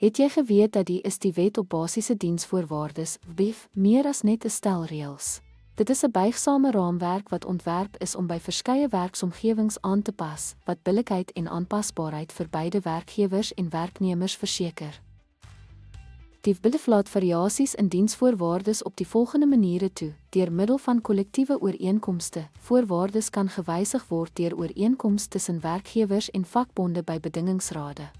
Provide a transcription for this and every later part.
Het jy geweet dat die Wet op Basiese Diensvoorwaardes, WBIV, meer as net 'n stel reëls? Dit is 'n buigsame raamwerk wat ontwerp is om by verskeie werksomgewings aan te pas, wat billikheid en aanpasbaarheid vir beide werkgewers en werknemers verseker. Die WBIV laat variasies in diensvoorwaardes op die volgende maniere toe: deur middel van kollektiewe ooreenkomste. Voorwaardes kan gewysig word deur ooreenkoms tussen werkgewers en vakbonde by bedingingsrade.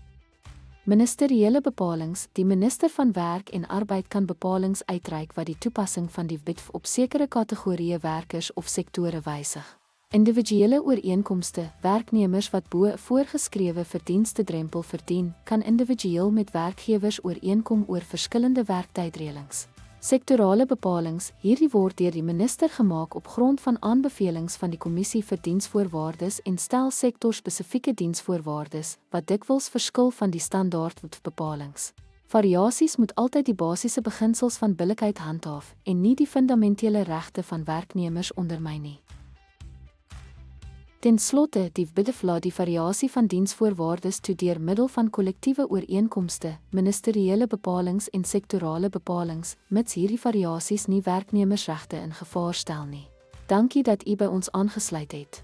Ministeriële bepalings. Die minister van Werk en Arbeid kan bepalings uitreik wat die toepassing van die WBIV op sekere kategorieë werkers of sektore wysig. Individuele ooreenkomste. Werknemers wat bo 'n voorgeskrewe verdienstedrempel verdien, kan individueel met werkgewers ooreenkom oor verskillende werktydreëlings. Sektorale bepalings. Hierdie word deur die minister gemaak op grond van aanbevelings van die Kommissie vir Diensvoorwaardes en stel sektorspesifieke diensvoorwaardes, wat dikwels verskil van die standaard WBIV-bepalings. Variasies moet altyd die basiese beginsels van billikheid handhaaf en nie die fundamentele regte van werknemers ondermyn nie. Ten slotte, die WBIV laat die variasie van diensvoorwaardes toe deur middel van kollektiewe ooreenkomste, ministeriële bepalings en sektorale bepalings, mits hierdie variasies nie werknemersregte in gevaar stel nie. Dankie dat u by ons aangesluit het.